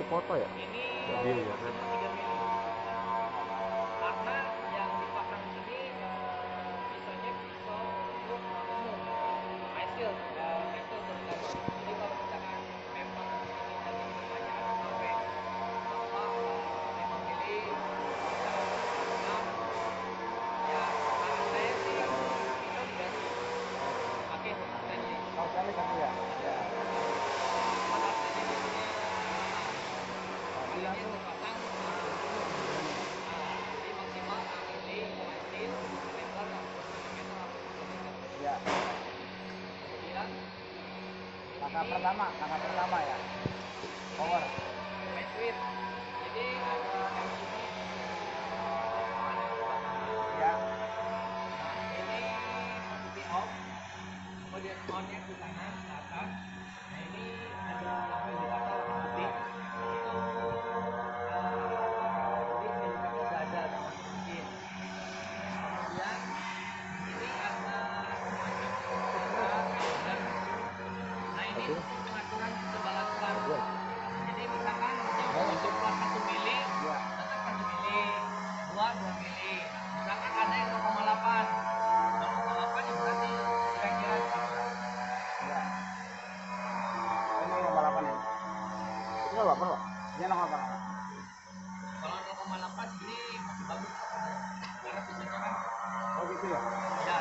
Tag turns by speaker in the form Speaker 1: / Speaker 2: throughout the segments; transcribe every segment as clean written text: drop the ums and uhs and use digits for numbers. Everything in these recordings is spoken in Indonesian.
Speaker 1: foto ya?
Speaker 2: Ini
Speaker 1: Jadi ya kan.
Speaker 2: 3 mili. Karena yang dipasang ini pisaunya pisau untuk umum, hasil terutama. Jadi kalau misalkan memang inginnya diperbanyak sampai apa 5 mili, ya 6, ya saran saya sih pisau diganti pakai pisau stainless.
Speaker 3: Kalau sekali satu ya. Ya.
Speaker 2: Kalau stainlessnya kalinya terpasang jadi maksimal 6 mili hasil meter atau 1 meter atau 2 meter.
Speaker 3: Ya.
Speaker 2: Kemudian
Speaker 3: Langkah pertama ya. Power.
Speaker 2: main switch. Jadi ada yang ini, ada yang sebelah.
Speaker 3: Ya.
Speaker 2: Nah, ini di off, kemudian on-nya ke kanan, ke atas. Nah, ini ada lampu indikator putih. Itu jadi indikator udah ada masuk mesin. Kemudian ini ada semacam sensor dan nah ini untuk pengaturan ketebalan ban. Jadi misalkan yang mau copot 1 mili,
Speaker 3: Ya.
Speaker 2: tetap 1 mili, 2 mili. Misalkan ada yang 0,8 ya berarti kira-kira berapa?
Speaker 3: Ya. Ini nomor 8 ya.
Speaker 1: Itu nggak apa-apa, Pak?
Speaker 3: Ini nomor 8.
Speaker 2: Kalau 0,8 ini masih bagus karena pisaunya kan
Speaker 3: Oh gitu ya.
Speaker 2: ya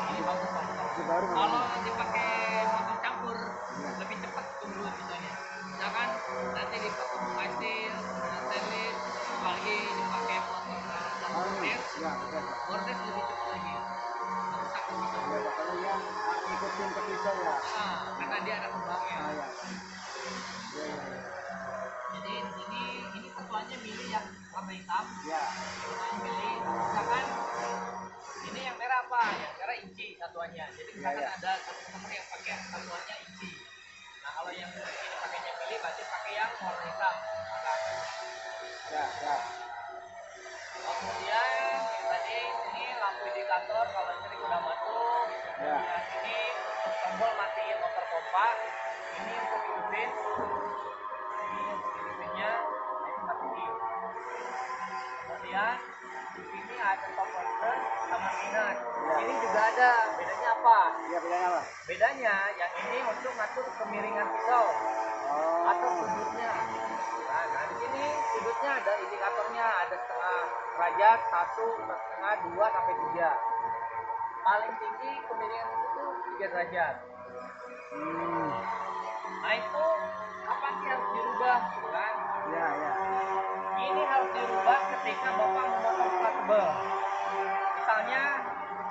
Speaker 2: ini bagus Pak.
Speaker 3: Itu baru kan?
Speaker 2: Kalau dipakai motong campur lebih cepat tumbuh pisaunya. Misalkan nanti dipakai hasil stainless, apalagi dipakai motor bordes,
Speaker 3: Ya, betul.
Speaker 2: bordes lebih cepat lagi. Merusak pisau.
Speaker 3: Ya, pokoknya ikutin ke pisau ya.
Speaker 2: Karena dia ada kembangnya.
Speaker 3: Ah, ya. Ya, ya, ya.
Speaker 2: Jadi ini satuannya mili yang warna hitam,
Speaker 3: Ya.
Speaker 2: satuannya mili. Misalkan ini yang merah apa? Yang merah inci satuannya. Jadi misalkan
Speaker 3: Ya, ya.
Speaker 2: ada satu customer yang pakai satuannya inci. Nah kalau yang ini pakainya mili, berarti pakai yang warna hitam. Maka
Speaker 3: Ya, ya.
Speaker 2: kemudian yang tadi ini lampu indikator kalau listrik udah masuk.
Speaker 3: Ya.
Speaker 2: Kemudian ini tombol matiin motor pompa. Ini untuk hidupin. Ini untuk hidupinnya. Ini matiin. Kemudian di sini ada top voltage sama minus.
Speaker 3: Ya.
Speaker 2: Ini juga ada. Bedanya apa?
Speaker 3: Ya, bedanya apa?
Speaker 2: Bedanya yang ini untuk ngatur kemiringan pisau
Speaker 3: Oh.
Speaker 2: atau sudutnya. Nah di sini sudutnya ada indikatornya, ada setengah derajat, 1, 1,5, 2 sampai 3. Paling tinggi kemiringan itu 3 derajat.
Speaker 3: Hmm.
Speaker 2: Nah itu apa sih harus dirubah, gitu kan?
Speaker 3: Ya, ya.
Speaker 2: Ini harus dirubah ketika Bapak memotong plat tebal. Misalnya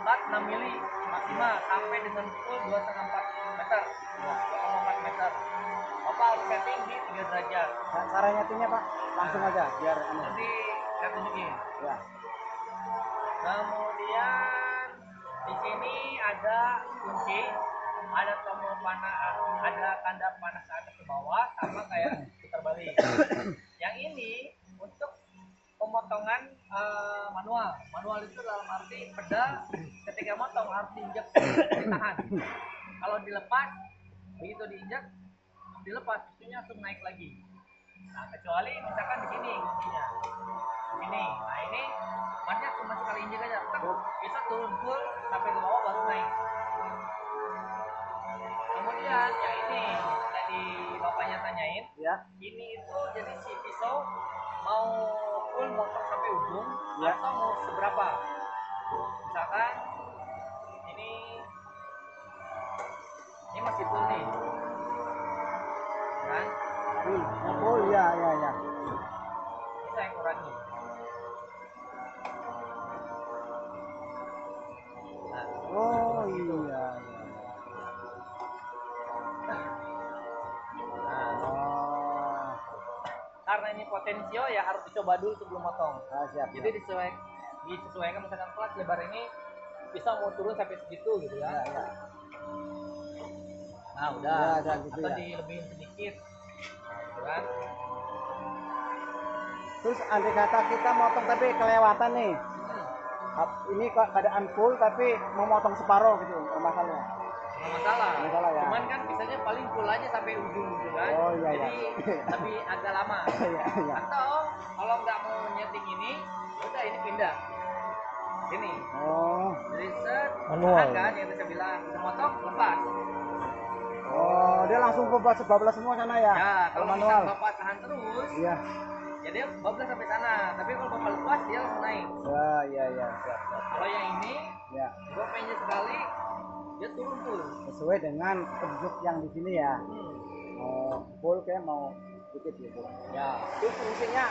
Speaker 2: plat 6 mili maksimal sampai dengan full 2,4 meter. 2,4 meter. Bapak harus setting di 3 derajat.
Speaker 3: Nah, cara nyetingnya Pak, langsung aja biar anu.
Speaker 2: Nanti saya tunjukin.
Speaker 3: Ya.
Speaker 2: Kemudian di sini ada kunci, ada tombol panas, ada tanda panas ke atas ke bawah, sama kayak putar balik. Yang ini untuk pemotongan manual. Manual itu dalam arti pedal ketika motong harus diinjak, ditahan. Kalau dilepas, begitu diinjak, dilepas isunya langsung naik lagi. Nah kecuali misalkan di sini kuncinya, di sini. Nah ini masnya cuma sekali injek aja, bisa turun full sampai ke bawah baru naik. Kemudian ya ini tadi bapaknya tanyain,
Speaker 3: Ya.
Speaker 2: ini itu jadi si pisau mau full motong sampai ujung
Speaker 3: Ya.
Speaker 2: atau mau seberapa? Misalkan ini masih full nih, kan?
Speaker 3: Oh, ya, ya, ya.
Speaker 2: Ini saya kurangi. Nah,
Speaker 3: Oh, iya, ya.
Speaker 2: nah,
Speaker 3: Oh.
Speaker 2: karena ini potensio ya harus dicoba dulu sebelum motong.
Speaker 3: Ah, siap.
Speaker 2: Jadi disesuaikan misalkan kelas lebar ini bisa mau turun sampai segitu gitu
Speaker 3: Ya,
Speaker 2: ya.
Speaker 3: ya.
Speaker 2: Nah udah,
Speaker 3: Ya, ada gitu
Speaker 2: atau
Speaker 3: ya.
Speaker 2: dilebihin sedikit, nah, gitu kan.
Speaker 3: Terus andai kata kita motong tapi kelewatan nih. Ini kok keadaan full tapi mau motong separuh gitu masalahnya.
Speaker 2: nggak masalah.
Speaker 3: Nggak masalah ya.
Speaker 2: Cuman kan bisanya paling pulanya sampai ujung gitu kan.
Speaker 3: Oh, iya,
Speaker 2: Jadi
Speaker 3: iya.
Speaker 2: lebih agak lama.
Speaker 3: Iya, iya.
Speaker 2: Atau kalau nggak mau nyeting ini, udah ini pindah. Ini.
Speaker 3: Oh.
Speaker 2: Jadi set
Speaker 1: Manual.
Speaker 2: tahan kan yang saya bilang, semotong lepas.
Speaker 3: Oh, dia langsung bablas semua sana ya?
Speaker 2: Ya, kalau
Speaker 3: manual.
Speaker 2: misal bapak tahan terus,
Speaker 3: Iya.
Speaker 2: ya dia bablas sampai sana. Tapi kalau bapak lepas dia langsung naik.
Speaker 3: Ya, iya, iya. Siap, siap.
Speaker 2: Kalau yang ini,
Speaker 3: Ya.
Speaker 2: bapak mainnya sekali, dia turun full.
Speaker 3: Sesuai dengan petunjuk yang di sini ya. Oh, full kayak mau dikit gitu.
Speaker 2: Ya,
Speaker 3: Itu fungsinya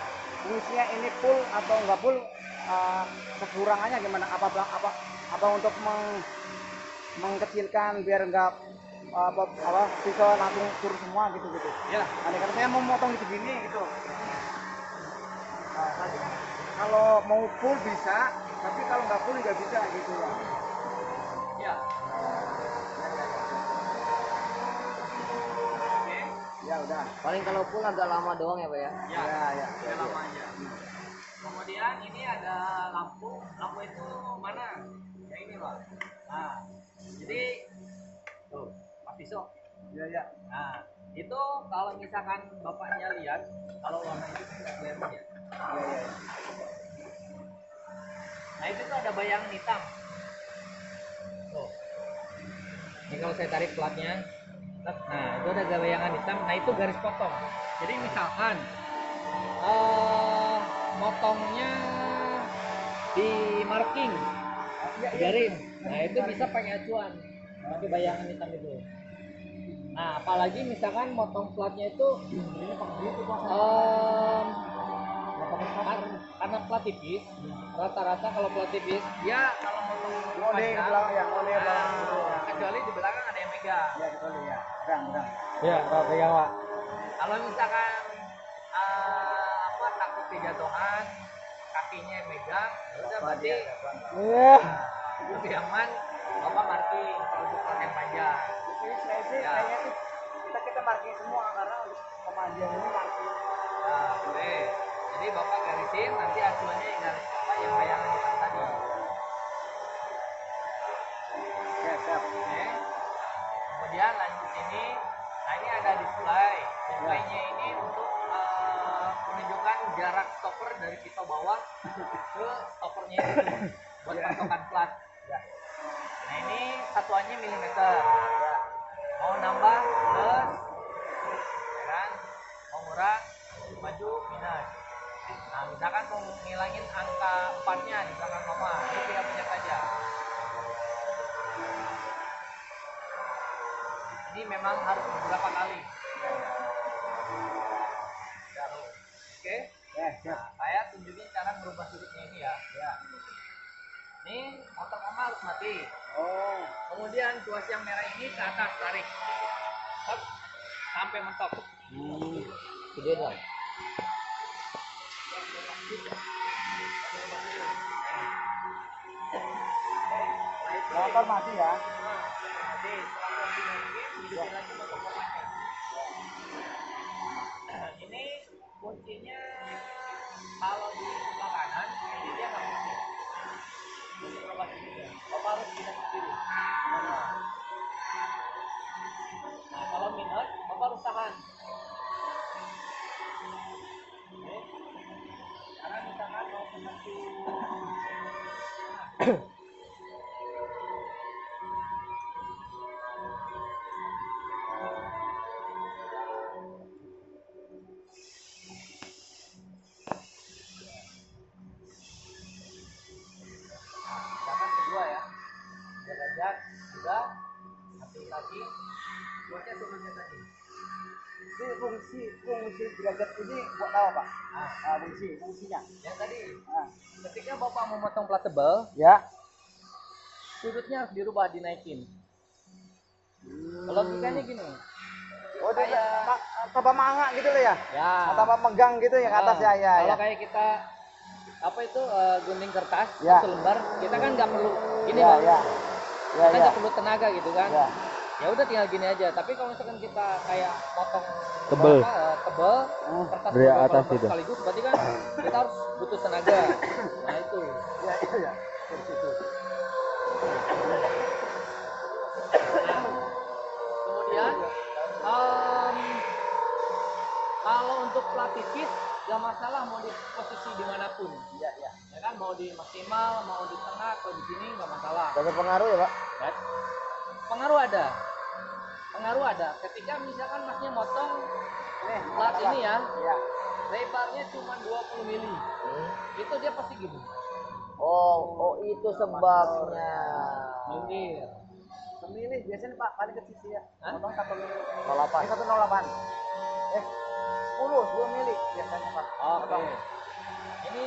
Speaker 3: ini full atau enggak full, kekurangannya gimana? Apa untuk mengkecilkan biar enggak bisa langsung turun semua gitu.
Speaker 2: ya.
Speaker 3: Nah, karena saya mau motong di segini gitu. Nah, tadi kan kalau mau full bisa, tapi kalau nggak full nggak bisa gitu ya.
Speaker 2: Ya. Oke.
Speaker 3: Ya udah.
Speaker 1: Paling kalau full agak lama doang ya, Pak ya.
Speaker 2: Ya.
Speaker 3: Ya.
Speaker 2: Agak lama aja. Kemudian ini ada lampu. Lampu itu mana? Yang ini, Pak. Nah, jadi tuh, Pak pisau.
Speaker 3: Ya.
Speaker 2: Nah, itu kalau misalkan bapaknya lihat, kalau warna itu tidak kelihatan ya.
Speaker 3: Ya.
Speaker 2: Nah, itu tuh ada bayangan hitam. Tuh. Ini kalau saya tarik platnya, nah itu ada bayangan hitam. Nah itu garis potong. Jadi misalkan motongnya di marking, garis. Nah itu bisa pakai acuan, pakai bayangan hitam itu. Nah apalagi misalkan motong platnya itu karena plat tipis, rata-rata kalau plat tipis dia kalau motong
Speaker 3: Ngode ke belakang ya, ngode ke belakang gitu ya.
Speaker 2: kecuali di belakang ada yang megang.
Speaker 3: Ya, betul ya. Begang.
Speaker 1: Iya, Pak pegang, Pak.
Speaker 2: Kalau misalkan takut kejatuhan, kakinya yang megang, ya udah berarti
Speaker 3: Iya.
Speaker 2: lebih aman bapak marking kalau untuk plat yang panjang.
Speaker 3: Jadi saya sih
Speaker 2: Ya.
Speaker 3: kayaknya sih kita marking semua karena untuk pemanjang ini marking.
Speaker 2: Nah, boleh. Jadi bapak garisin, nanti acuannya yang garis apa yang bayangan hitam tadi.
Speaker 3: Ya, siap.
Speaker 2: Oke. Kemudian lanjut ini, nah ini ada display. Displaynya ini untuk menunjukkan jarak stopper dari pisau bawah ke stoppernya itu buat patokan plat. Nah ini satuannya milimeter. Mau nambah plus, ya kan? Mau ngurang, maju minus. Nah misalkan mau ngilangin angka 4-nya di belakang koma, ini tinggal pencet saja. Ini memang harus beberapa kali. Oke.
Speaker 3: Ya, siap.
Speaker 2: Nah, saya tunjukin cara merubah sudutnya ini ya. Ini motor koma harus mati.
Speaker 3: Oh.
Speaker 2: Kemudian tuas yang merah ini ke atas tarik. Hop, sampai mentok.
Speaker 1: Gede dong.
Speaker 3: Motor mati ya.
Speaker 2: Jadi setelah dinaikin, hidupin lagi motor komanya. Ini kuncinya kalau di sebelah kanan, ini dia nggak kunci. Kunci berubah sudutnya. Bapak harus pindah ke kiri. Nah kalau minus, bapak harus tahan. Oke. Sekarang misalkan mau menuju misalkan kedua ya, derajat sudah, aplikasi buatnya sebelumnya tadi.
Speaker 3: Ini fungsi derajat ini buat apa, Pak?
Speaker 2: Nah,
Speaker 3: Fungsinya.
Speaker 2: yang tadi
Speaker 3: Nah.
Speaker 2: ketika bapak mau motong plat tebal,
Speaker 3: Ya.
Speaker 2: sudutnya harus dirubah, dinaikin. Logikanya gini.
Speaker 3: Oh, dia
Speaker 2: Kayak
Speaker 3: tambah mangga gitu loh ya?
Speaker 2: ya.
Speaker 3: Tambah megang gitu ya ke atas ya, ya.
Speaker 2: Kalau kayak kita apa itu gunting kertas
Speaker 3: Ya.
Speaker 2: satu lembar, kita kan nggak perlu gini
Speaker 3: Ya,
Speaker 2: Bang.
Speaker 3: ya. Ya,
Speaker 2: Kita
Speaker 3: ya.
Speaker 2: nggak perlu tenaga gitu kan.
Speaker 3: Ya.
Speaker 2: Ya udah tinggal gini aja. Tapi kalau misalkan kita kayak potong
Speaker 1: Tebel.
Speaker 2: tebel kertas
Speaker 1: Dari
Speaker 2: beberapa
Speaker 1: atas
Speaker 2: lembar
Speaker 1: gitu.
Speaker 2: sekaligus, berarti kan kita harus butuh tenaga. Nah itu.
Speaker 3: Ya, ya. Seperti itu.
Speaker 2: Nah, Kalau untuk pelatih fit gak masalah mau di posisi dimanapun.
Speaker 3: Iya, iya.
Speaker 2: Ya kan mau di maksimal, mau di tengah atau di sini nggak masalah.
Speaker 1: Gak berpengaruh ya, Pak?
Speaker 2: Kan? Pengaruh ada. Pengaruh ada. Ketika misalkan masnya motong plat ini ya,
Speaker 3: Iya.
Speaker 2: lebarnya cuma 20 mili. Itu dia pasti gini.
Speaker 1: Oh, itu sebabnya.
Speaker 2: Minggir.
Speaker 3: Pemilih biasanya Pak paling ke sisi ya.
Speaker 2: Hah?
Speaker 3: Potong 1 mili.
Speaker 1: 08.
Speaker 3: 108. 10 mili biasanya Pak.
Speaker 2: Oke.
Speaker 3: Potong.
Speaker 2: Ini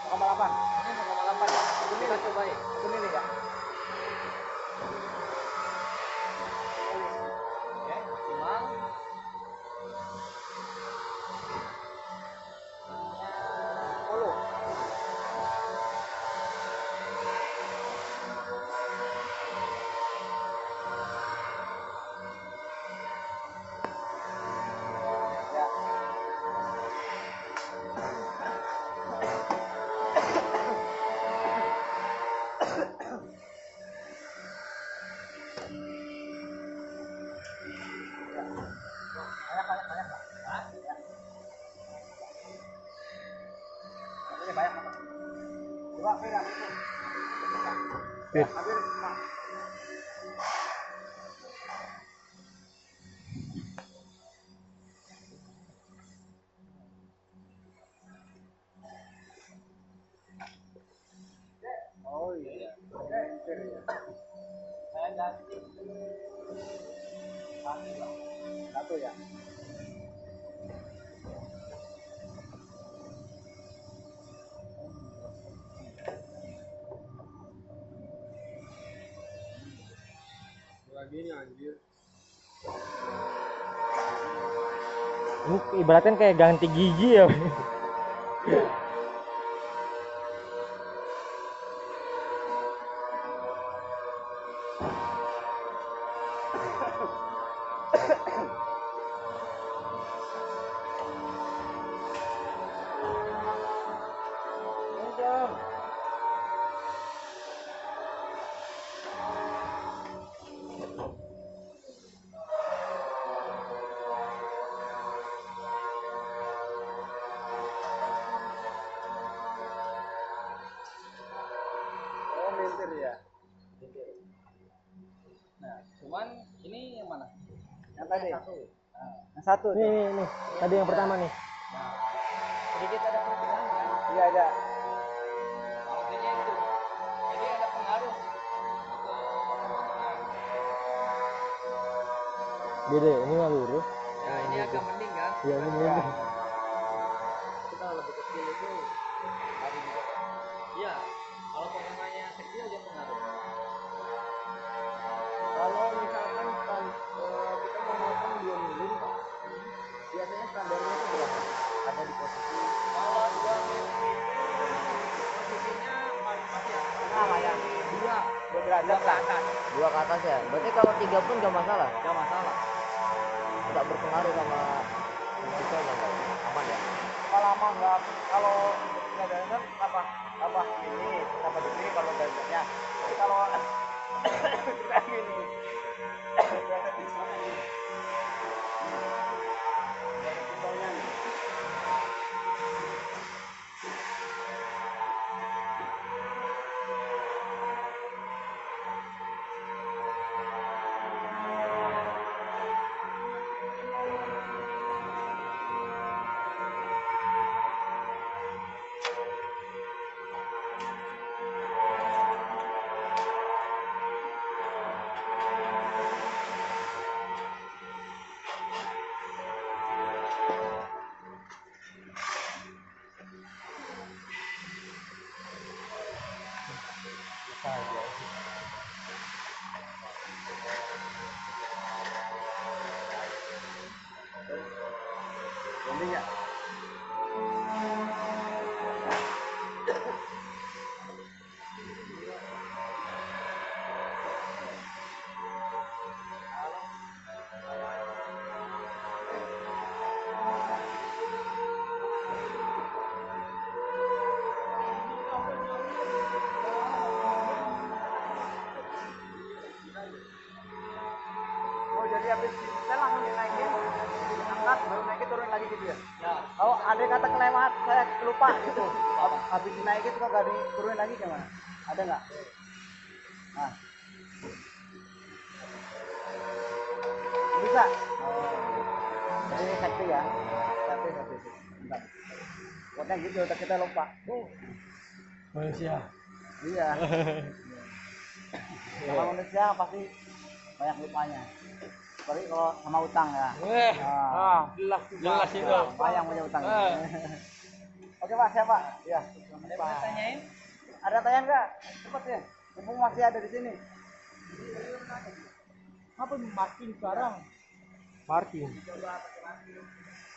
Speaker 3: 0,8.
Speaker 2: ini 0,8 ya. Kita cobain.
Speaker 3: 1 mili ya.
Speaker 2: Oke, maksimal.
Speaker 3: 10. Ya. Banyak Pak.
Speaker 2: Hah?
Speaker 3: Ini banyak Pak. Coba beda itu.
Speaker 1: Ya.
Speaker 3: Ambil Pak. Oh iya. Hampir ya.
Speaker 2: Saya ganti.
Speaker 3: Satu ya. Lagi anjir.
Speaker 1: Ini ibaratnya kayak ganti gigi ya.
Speaker 3: Oh mintir ya.
Speaker 2: Nah, cuman ini yang mana?
Speaker 3: Yang tadi.
Speaker 2: Satu. Nah,
Speaker 3: Yang satu.
Speaker 1: Nih. Tadi yang pertama nih.
Speaker 2: nah. Sedikit ada perbedaan ya.
Speaker 3: Iya ada.
Speaker 2: Makanya itu. Jadi ada pengaruh untuk potongan.
Speaker 1: Beda, ini mah lurus.
Speaker 2: Ya, ini agak mending kan?
Speaker 1: Iya, ini mending.
Speaker 2: Tapi kalau lebih kecil itu baru juga. Iya, kalau potongannya kecil dia pengaruh.
Speaker 1: Kalau misalkan kita mau motong 2 mili nih, Pak. Biasanya standarnya itu berapa? Ada di posisi
Speaker 2: Kalau 2 mili posisinya masih
Speaker 3: Nah, ya.
Speaker 2: dua
Speaker 3: 2 derajat
Speaker 2: ke
Speaker 3: lah.
Speaker 2: atas.
Speaker 1: 2 ke atas ya. Berarti kalau 3 pun nggak masalah.
Speaker 2: Gak masalah.
Speaker 1: Nggak berpengaruh sama kita nggak aman ya.
Speaker 3: Kalau lama enggak, kalau nggak derajat tambah ini, tambah di sini kalau derajatnya. Tapi kalau kita gini, derajat di sana ini. Derajat pisaunya nih. Mending ya. Oh jadi habis kita langsung dinaikin, angkat baru naikin turun lagi gitu ya.
Speaker 2: Ya,
Speaker 3: Kalau ada kata kelewat, saya lupa gitu. Habis dinaikin kok gak diturunin lagi gimana? Ada nggak? Nah. Bisa. Oh. Jadi ini safety ya. Safety. Bentar. Pokoknya gitu, kita lupa.
Speaker 1: Manusia.
Speaker 3: Iya. Sama manusia pasti banyak lupanya. Apalagi kalau sama utang ya.
Speaker 1: Jelas itu.
Speaker 3: Bayang punya utang. Oke Pak, siapa? Ya.
Speaker 2: ada yang tanyain?
Speaker 3: Ada tanya nggak? Cepat ya. Mumpung masih ada di sini. Apa marking sekarang?
Speaker 1: Marking.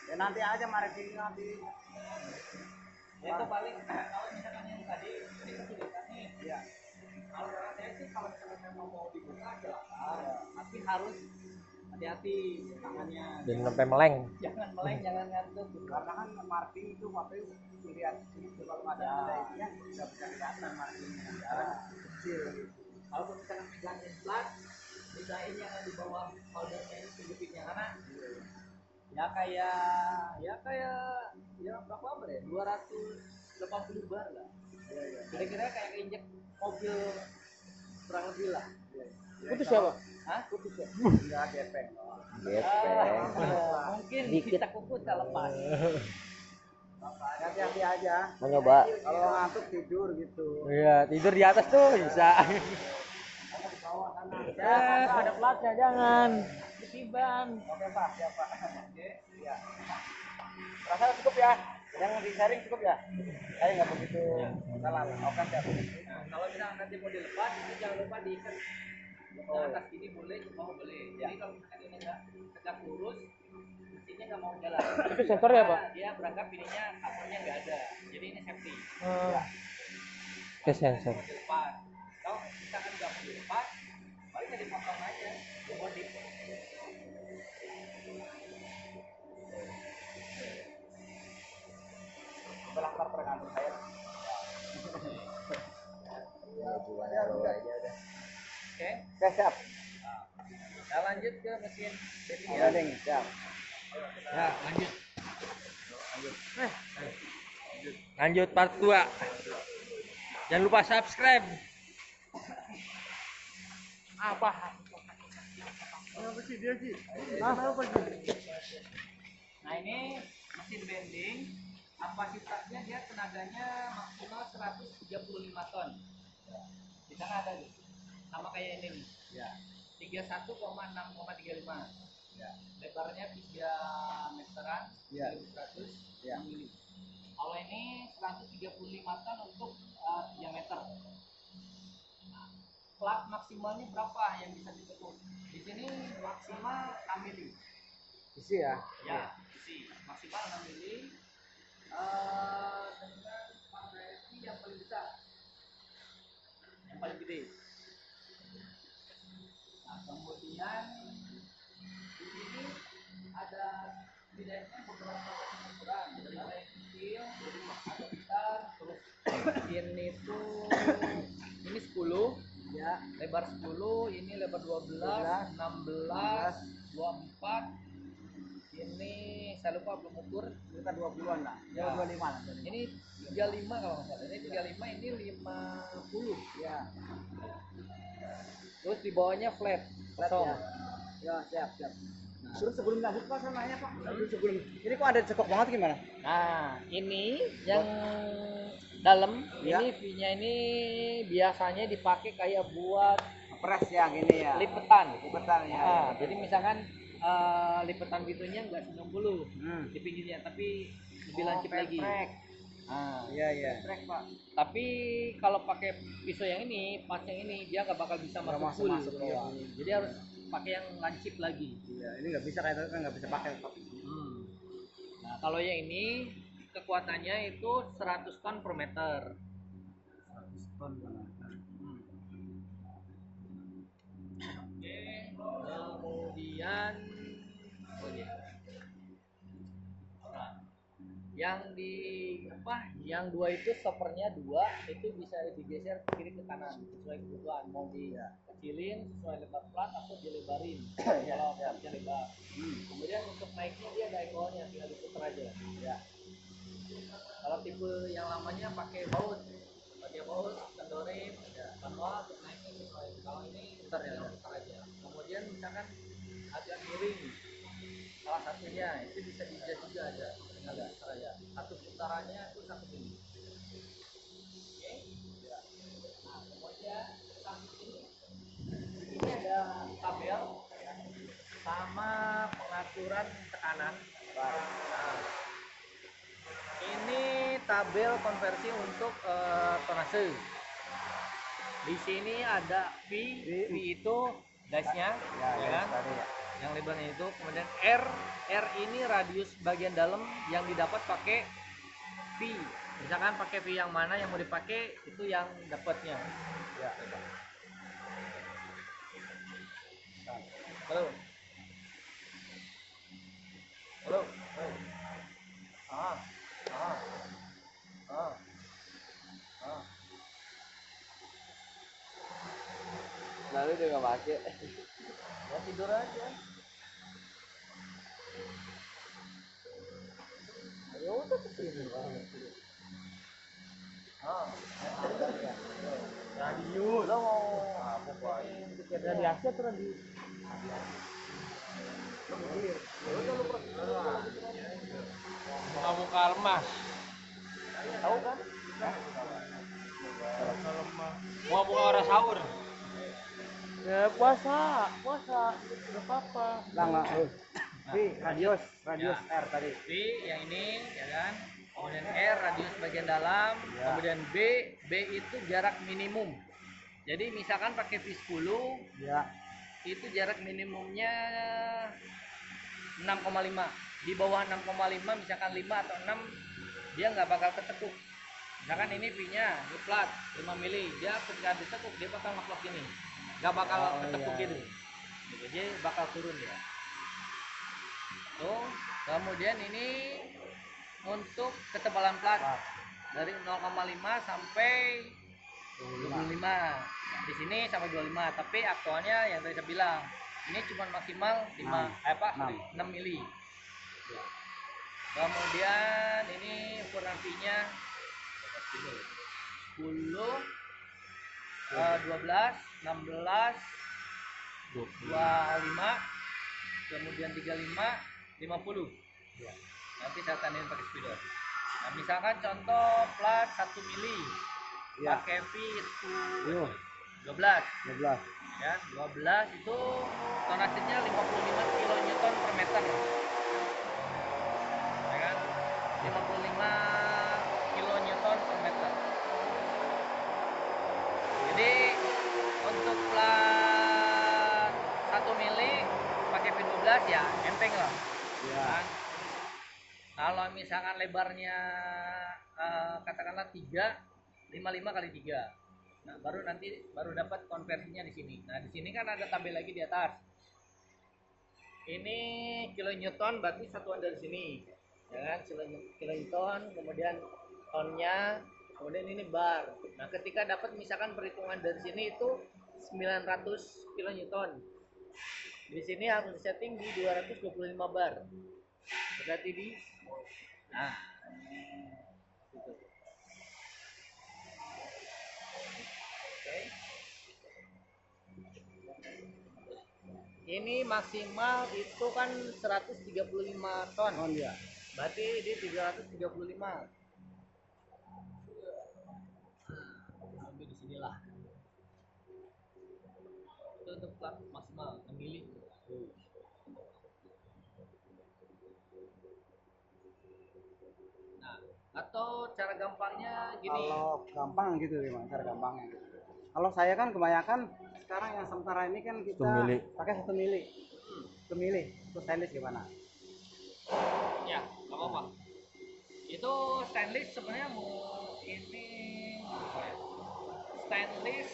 Speaker 3: Ya nanti aja marking nanti.
Speaker 2: Itu paling kalau misalkan yang tadi ini kesulitan nih.
Speaker 3: Iya.
Speaker 2: Kalau saran saya sih kalau misalkan memang mau dibuka silakan, tapi harus hati-hati tangannya.
Speaker 1: Dan sampai meleng.
Speaker 2: Jangan meleng, jangan ngantuk.
Speaker 3: Karena kan marking itu waktu dilihat itu kalau ada ininya nggak bisa kelihatan markingnya. Karena kecil gitu.
Speaker 2: Kalau misalkan pegangnya flat, misahin yang di bawah holdernya ini tunjukinnya karena ya berapa bar ya? 280 bar lah. Kira-kira kayak injek mobil kurang lebih lah.
Speaker 1: Itu siapa?
Speaker 2: Hah?
Speaker 3: Putus ya? Enggak gepeng.
Speaker 2: Mungkin
Speaker 1: Dikit.
Speaker 2: kita kukut tak lepas.
Speaker 3: Hati-hati aja.
Speaker 1: Mau nyoba?
Speaker 3: Kalau ngantuk tidur gitu.
Speaker 1: Iya, tidur di atas tuh bisa.
Speaker 3: Ya,
Speaker 1: Ada platnya, jangan. Ketiban.
Speaker 3: oke Pak, siapa? Oke, ya. Rasa cukup ya? Yang di sharing cukup ya? Saya nggak begitu salah. Oke, siap.
Speaker 2: Nah, kalau misalkan nanti mau dilepas, itu jangan lupa diikat
Speaker 3: Oh.
Speaker 2: atas ini boleh, ke bawah boleh. Jadi kalau misalkan ini nggak tegak lurus, mesinnya nggak mau jalan.
Speaker 1: Itu sensornya, Pak?
Speaker 2: Dia beranggap ininya covernya nggak ada. Jadi ini safety.
Speaker 1: Ke sensor.
Speaker 2: Mau dilepas. Kalau misalkan nggak mau dilepas, paling jadi potong aja. Body.
Speaker 3: Belakang pergantung saya.
Speaker 1: Ya, gimana bawa aja udah.
Speaker 2: Oke.
Speaker 3: Oke, siap.
Speaker 2: Nah, lanjut ke mesin bedding ya.
Speaker 3: Bedding, siap.
Speaker 1: Ya, lanjut. Lanjut part 2. Jangan lupa subscribe. Apa?
Speaker 3: Apa sih dia sih?
Speaker 1: Apa sih?
Speaker 2: Nah ini mesin bending, kapasitasnya dia tenaganya maksimal 135 ton. Di sana ada nih, sama kayak ini nih.
Speaker 3: Ya.
Speaker 2: 31,6,35.
Speaker 3: Ya.
Speaker 2: Lebarnya 3 meteran,
Speaker 3: Ya.
Speaker 2: 1.100
Speaker 3: Ya.
Speaker 2: mili. Kalau ini 135 ton untuk diameter. Nah, plat maksimalnya berapa yang bisa ditekuk? Di sini maksimal 6 mili.
Speaker 3: Isi ya.
Speaker 2: Ya, isi maksimal 6 mili dengan variasi yang paling besar, yang paling gede. Nah, kemudian di sini ada setidaknya beberapa ukuran, dari yang kecil, ada besar, terus ini tuh ini 10 ya, lebar 10, ini lebar 12, 16, 24. Ini saya lupa belum ukur,
Speaker 3: Kita 20-an lah.
Speaker 2: Ya.
Speaker 3: 25 lah.
Speaker 2: ini 35 kalau nggak salah, ini 35, ini 50
Speaker 3: Ya.
Speaker 2: terus di bawahnya flat
Speaker 3: Flat
Speaker 2: kosong.
Speaker 3: ya. Ya, siap. Terus sebelum lanjut Pak, saya nanya Pak. Sebelum ini kok ada cekok banget gimana?
Speaker 2: Nah ini yang dalam
Speaker 3: Ya.
Speaker 2: ini V-nya ini biasanya dipakai kayak buat
Speaker 3: Press ya gini ya.
Speaker 2: lipetan.
Speaker 3: Lipetan ya.
Speaker 2: Nah, jadi misalkan lipetan pintunya nggak 90
Speaker 3: Hmm.
Speaker 2: di pinggirnya, tapi lebih lancip lagi.
Speaker 3: Prek.
Speaker 2: Nah,
Speaker 3: Iya, iya. Prek, Pak.
Speaker 2: tapi kalau pakai pisau yang ini, pas yang ini dia nggak bakal bisa
Speaker 3: Nggak
Speaker 2: masuk full.
Speaker 3: masuk, iya.
Speaker 2: Jadi harus pakai yang lancip lagi.
Speaker 3: Iya, ini nggak bisa kayak tadi kan nggak bisa pakai Pak.
Speaker 2: Nah, kalau yang ini kekuatannya itu 100 ton per meter.
Speaker 3: 100 ton.
Speaker 2: Oke, kemudian oh iya. Nah, yang dua itu stoppernya dua, itu bisa digeser ke kiri ke kanan sesuai kebutuhan, mau dikecilin sesuai lebar plat atau dilebarin kalau platnya lebar. Kemudian untuk naiknya dia ada ekornya, tinggal diputar aja ya. Kalau tipe yang lamanya pakai baut kendorin manual, untuk naiknya sesuai. Kalau ini putar aja. Kemudian misalkan agak miring salah satunya, itu bisa dijahit juga ada putar aja. Satu putarannya itu 1 mili. Oke ya. Nah, kemudian ini ada tabel sama pengaturan tekanan. Nah, ini tabel konversi untuk tonase. Di sini ada V itu gasnya, ya kan? Yang lebarnya itu. Kemudian R ini radius bagian dalam yang didapat pakai V. Misalkan pakai V yang mana yang mau dipakai, itu yang dapatnya. Ya. Halo.
Speaker 1: Lalu dia nggak pakai.
Speaker 2: Ya tidur aja. Ayo udah kesini. Radio. Lo mau apa Pak? Radiasi atau radio?
Speaker 3: Kamu kalmas.
Speaker 2: Tahu kan?
Speaker 3: Mau buka orang sahur.
Speaker 2: Ya puasa, nggak apa-apa.
Speaker 1: Lama. Radius
Speaker 2: Ya.
Speaker 1: R tadi.
Speaker 2: B yang ini, ya kan? Kemudian R radius bagian dalam,
Speaker 1: Ya.
Speaker 2: kemudian B itu jarak minimum. Jadi misalkan pakai V10,
Speaker 1: Ya.
Speaker 2: itu jarak minimumnya 6,5. Di bawah 6,5 misalkan 5 atau 6, dia nggak bakal ketekuk. Misalkan ini V-nya, ini plat 5 mili, dia ketika ditekuk dia bakal ngeplok gini, nggak bakal ketekuk gitu. Jadi bakal turun ya. Tuh, kemudian ini untuk ketebalan plat dari 0,5 sampai 25. Di sini sampai 25, tapi aktualnya yang tadi saya bilang, ini cuma maksimal 6 mili. Kemudian ini ukuran V-nya 10, 12, 16, 25, kemudian 35, 50. Nanti saya tandain pakai spidol. Nah, misalkan contoh plat 1 mili, pakai V 12.
Speaker 1: 12.
Speaker 2: Ya, 12 itu tonasenya 55 kN per meter. Ya kan? 55 kN per meter. Jadi untuk plat 1 mili pakai V12 ya enteng lah.
Speaker 1: Ya.
Speaker 2: Kan? Kalau misalkan lebarnya katakanlah 55 kali 3. Nah, baru dapat konversinya di sini. Nah, di sini kan ada tabel lagi di atas. Ini kilonewton berarti satuan dari sini. Ya kan? Kilonewton, kemudian tonnya, kemudian ini bar. Nah, ketika dapat misalkan perhitungan dari sini itu 900 kilonewton. Di sini harus disetting di 225 bar. Berarti di gitu. Oke. Ini maksimal itu kan 135 ton.
Speaker 1: Ya.
Speaker 2: Berarti di 335. Sampai di sinilah. Itu untuk plat maksimal 6 mili. Nah, atau cara gampangnya gini.
Speaker 1: Kalau gampang gitu gimana cara gampangnya gitu. Kalau saya kan kebanyakan sekarang yang sementara ini kan kita pakai 1 mili. 1 mili. Terus stainless gimana?
Speaker 2: Ya, nggak apa-apa. Itu stainless sebenarnya mau ini apa ya? Stainless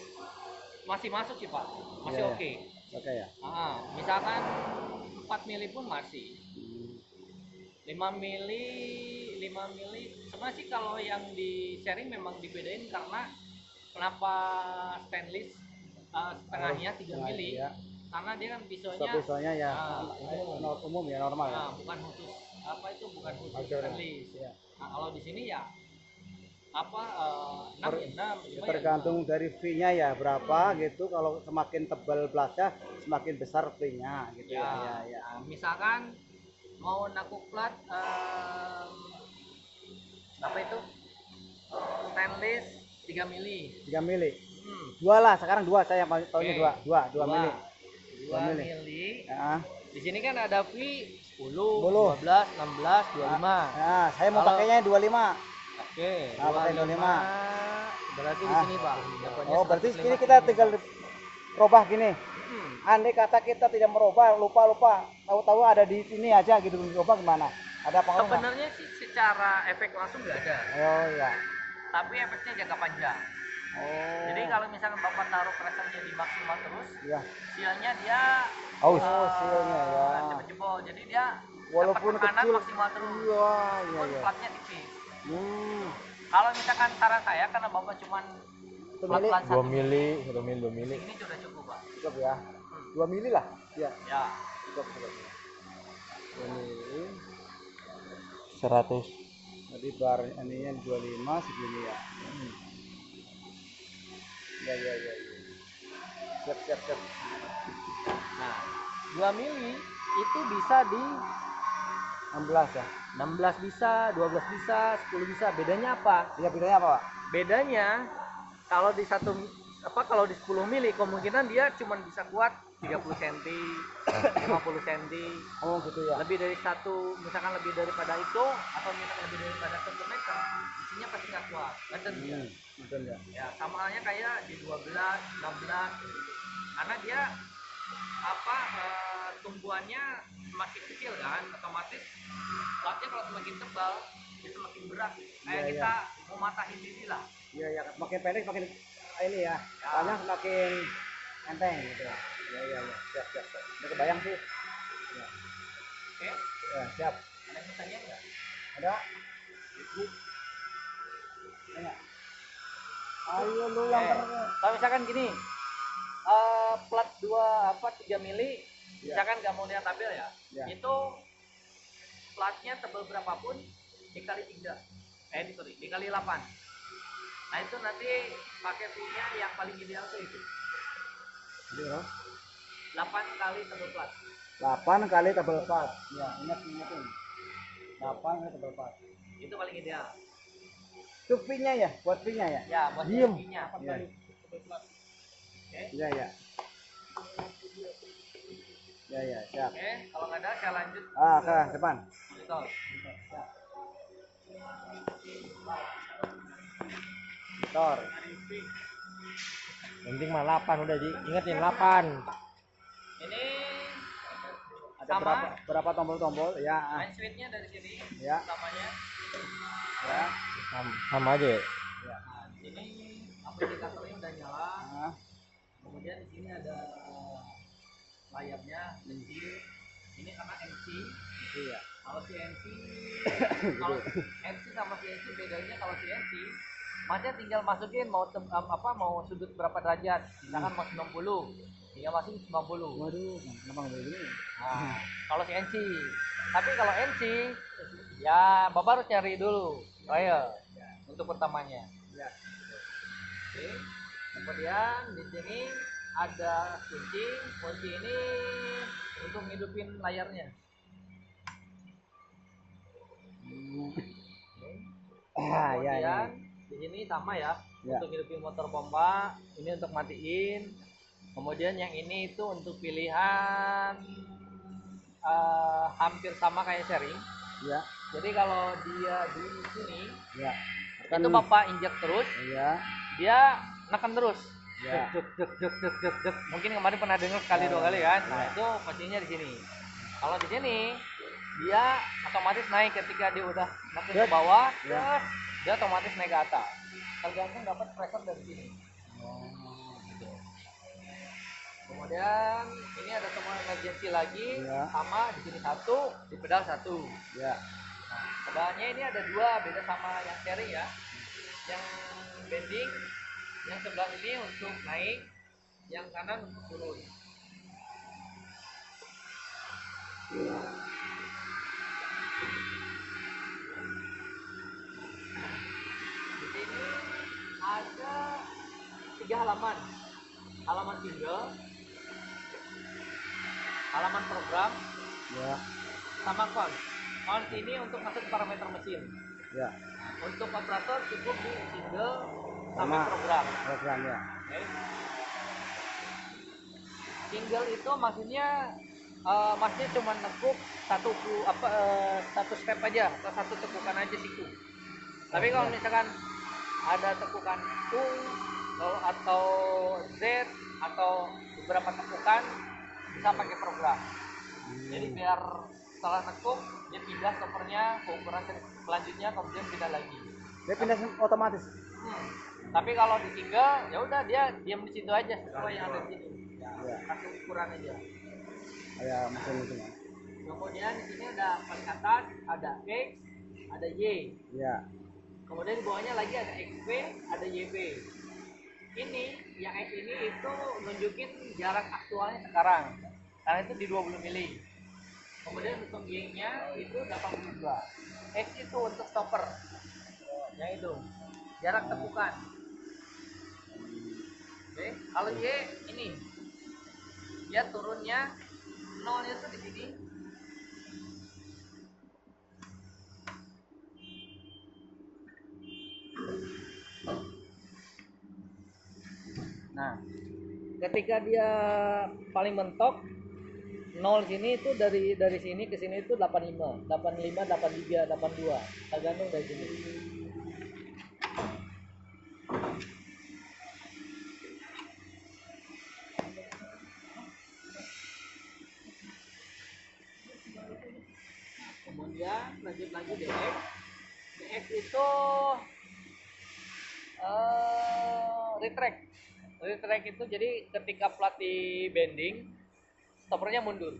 Speaker 2: masih masuk sih Pak, masih
Speaker 1: Iya,
Speaker 2: oke.
Speaker 1: Oke ya.
Speaker 2: Misalkan 4 mili pun masih. 5 mili 5 mili sebenarnya sih kalau yang di sharing memang dibedain karena kenapa stainless setengahnya 3 mili
Speaker 1: ya.
Speaker 2: karena dia kan pisaunya
Speaker 1: Pisaunya ya umum ya, normal ya.
Speaker 2: bukan khusus apa itu bukan khusus
Speaker 1: Agar,
Speaker 2: stainless.
Speaker 1: ya.
Speaker 2: Nah, kalau di sini ya apa 6 ya 6
Speaker 1: Tergantung dari V-nya ya berapa gitu. Kalau semakin tebal platnya semakin besar V-nya gitu ya. Ya.
Speaker 2: Nah, misalkan mau nakuk plat apa itu stainless 3 mili
Speaker 1: 3 mili. Dua lah, sekarang dua saya tahunya dua mili.
Speaker 2: 2 mili.
Speaker 1: Ya.
Speaker 2: Di sini kan ada V 10,
Speaker 1: 10.
Speaker 2: 12, 16, 25.
Speaker 1: Nah, saya mau pakainya 25.
Speaker 2: Oke,
Speaker 1: Nah, pakai 25.
Speaker 2: Berarti di sini, Pak. Dapatnya
Speaker 1: Oh, berarti
Speaker 2: 150.
Speaker 1: ini kita tinggal robah gini. Andai kata kita tidak merubah, lupa, tahu-tahu ada di sini aja gitu, dirubah gimana? Ada pengaruh nggak?
Speaker 2: Sebenarnya sih secara efek langsung nggak ada,
Speaker 1: Oh iya.
Speaker 2: tapi efeknya jangka panjang.
Speaker 1: Oh.
Speaker 2: Jadi kalau misalkan Bapak taruh presernya di maksimal terus,
Speaker 1: Iya.
Speaker 2: silnya dia
Speaker 1: silnya ya.
Speaker 2: cepet jebol. Jadi dia
Speaker 1: Walaupun
Speaker 2: dapat tekanan
Speaker 1: kecil.
Speaker 2: maksimal terus.
Speaker 1: Iya.
Speaker 2: Pun platnya tipis.
Speaker 1: Hmm.
Speaker 2: Kalau misalkan saran saya karena Bapak cuman plat
Speaker 4: 2 mili, 1 mili, 2 mili.
Speaker 2: ini sudah cukup, Pak.
Speaker 1: Cukup ya. 2 mili lah. Ya.
Speaker 2: Ya.
Speaker 1: Cukup. 2 mili.
Speaker 4: 100.
Speaker 1: Jadi bar ininya 25 segini ya. Ya. Siap.
Speaker 2: Nah, 2 mili itu bisa di
Speaker 1: 16 ya.
Speaker 2: 16 bisa, 12 bisa, 10 bisa. Bedanya apa?
Speaker 1: Iya, bedanya apa, Pak?
Speaker 2: Bedanya kalau di kalau di 10 mili kemungkinan dia cuma bisa kuat 30 cm, 50 cm.
Speaker 1: Oh, gitu ya.
Speaker 2: Lebih dari satu, misalkan lebih daripada itu atau misalkan lebih daripada 1 meter, isinya pasti nggak kuat. Ngeden dia.
Speaker 1: Betul ya.
Speaker 2: Ya, sama halnya kayak di 12, 16. Karena dia tumbuhannya semakin kecil kan, otomatis platnya kalau semakin tebal dia semakin berat. Kayak kita mau matahin diri lah.
Speaker 1: Iya, makin pendek makin ini ya. Soalnya semakin enteng gitu ya. Iya. Siap. Ini kebayang sih. Ya.
Speaker 2: Oke.
Speaker 1: Ya, siap.
Speaker 2: Ada pertanyaan nggak?
Speaker 1: Ada? Tanya. Ayo lu yang
Speaker 2: Kalau misalkan gini, plat 3 mili, misalkan nggak mau lihat tabel ya, itu platnya tebal berapapun dikali 3, dikali 8. Nah itu nanti pakai V-nya yang paling ideal tuh itu. 8 kali tebal plat.
Speaker 1: 8 kali tebal plat. Ya, ingatin. 8 kali tebal plat.
Speaker 2: Itu paling ideal.
Speaker 1: Itu V-nya ya, buat V-nya ya?
Speaker 2: Ya, buat
Speaker 1: Diem.
Speaker 2: V-nya.
Speaker 1: Iya. Iya. Ya, siap.
Speaker 2: Oke, kalau nggak ada saya lanjut.
Speaker 1: Ke depan.
Speaker 2: Betul.
Speaker 1: Tor.
Speaker 4: Penting mah 8 udah ingetin 8.
Speaker 2: Ini
Speaker 1: Ada
Speaker 2: sama.
Speaker 1: berapa tombol-tombol? Ya.
Speaker 2: Main switch-nya dari sini.
Speaker 1: Ya.
Speaker 2: Utamanya.
Speaker 1: Ya.
Speaker 4: Sama aja ya.
Speaker 2: Nah, di sini aplikatornya udah nyala. Kemudian di sini ada layarnya NC. Ini karena NC.
Speaker 1: Iya.
Speaker 2: Kalau CNC, kalau NC sama CNC bedanya kalau CNC, masnya tinggal masukin mau sudut berapa derajat, misalkan mau 90, tinggal masukin 90.
Speaker 1: Waduh, kenapa begini?
Speaker 2: Nah, kalau CNC, tapi kalau NC, ya Bapak harus nyari dulu, untuk pertamanya.
Speaker 1: Ya.
Speaker 2: Oke. Kemudian di sini ada kunci ini untuk ngidupin layarnya. Kemudian di sini sama ya, untuk hidupin motor pompa, ini untuk matiin. Kemudian yang ini itu untuk pilihan hampir sama kayak sharing.
Speaker 1: Ya.
Speaker 2: Jadi kalau dia di sini,
Speaker 1: itu
Speaker 2: Bapak injak terus, dia neken terus. Dek. Mungkin kemarin pernah dengar sekali 2 kali kan. Nah, itu pastinya di sini. Kalau di sini dia otomatis naik ketika dia udah neken ke bawah, terus dia otomatis naik ke atas. Tergantung dapat pressure dari sini. Gitu. Kemudian ini ada tombol emergency lagi, sama di sini 1, di pedal 1.
Speaker 1: Ya.
Speaker 2: Pedalnya ini ada dua, beda sama yang seri ya. Yang bending, yang sebelah ini untuk naik, yang kanan untuk turun. Di sini ada 3 halaman. Halaman single, halaman program,
Speaker 1: Ya.
Speaker 2: sama cons. Cons ini untuk masuk parameter mesin.
Speaker 1: Ya.
Speaker 2: Untuk operator cukup di single
Speaker 1: Sama
Speaker 2: sama program.
Speaker 1: program ya.
Speaker 2: Oke. Single itu maksudnya masnya cuma nekuk satu step aja atau satu tekukan aja siku. Tapi kalau misalkan ada tekukan U atau Z atau beberapa tekukan bisa pakai program. Jadi biar setelah nekuk dia pindah stoppernya ke ukuran selanjutnya, kemudian pindah lagi.
Speaker 1: Dia pindah otomatis.
Speaker 2: Tapi kalau di single ya udah dia diam di situ aja sesuai yang ada di sini.
Speaker 1: Ya.
Speaker 2: Kasih ukuran aja.
Speaker 1: Kayak mesin itu kan.
Speaker 2: Kemudian di sini ada paling atas ada X, ada Y.
Speaker 1: Ya.
Speaker 2: Kemudian di bawahnya lagi ada XP, ada YB. Ini yang X ini itu nunjukin jarak aktualnya sekarang. Karena itu di 20 mili. Kemudian untuk Y-nya itu 82. X itu untuk stopper. Yang itu jarak tepukan. Oke, kalau Y ini dia turunnya nolnya itu di sini. Nah, ketika dia paling mentok 0 sini itu dari sini ke sini itu 85, 85, 83, 82, tergantung dari sini. Kemudian lanjut lagi DX. DX itu retract. Retract itu jadi ketika plat di bending, stoppernya mundur.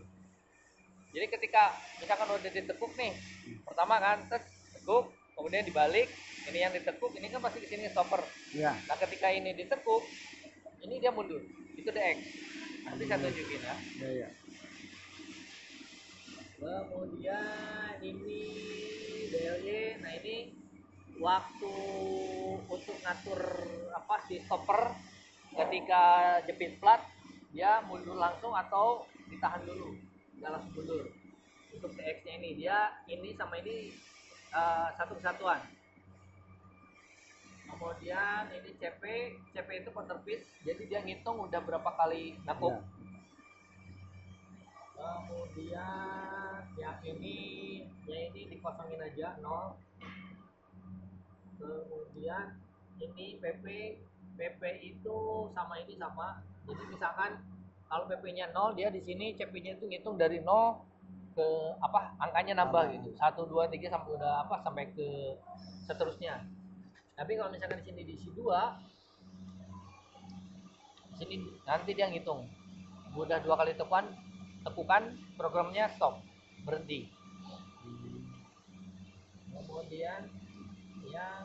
Speaker 2: Jadi ketika misalkan udah ditekuk nih, pertama kan tekuk, kemudian dibalik, ini yang ditekuk, ini kan pasti di sini stopper.
Speaker 1: Iya.
Speaker 2: Nah ketika ini ditekuk, ini dia mundur. Itu DX. Nanti saya tunjukin ya.
Speaker 1: Iya, iya.
Speaker 2: Kemudian ini DLY. Nah ini waktu untuk ngatur apa si stopper ketika jepit plat dia mundur langsung atau ditahan dulu, nggak langsung mundur. Untuk TX nya ini dia ini sama ini satu kesatuan. Kemudian ini CP itu counter pitch, jadi dia ngitung udah berapa kali nakuk. Kemudian yang ini dikosongin aja 0. Kemudian ini PP itu sama ini sama. Jadi misalkan kalau PP-nya 0, dia di sini CP-nya itu ngitung dari 0 ke apa angkanya nambah gitu. 1 2 3 sampai udah apa sampai ke seterusnya. Tapi kalau misalkan di sini diisi 2, di sini nanti dia ngitung. Udah 2 kali tekukan programnya stop, berhenti. Kemudian ya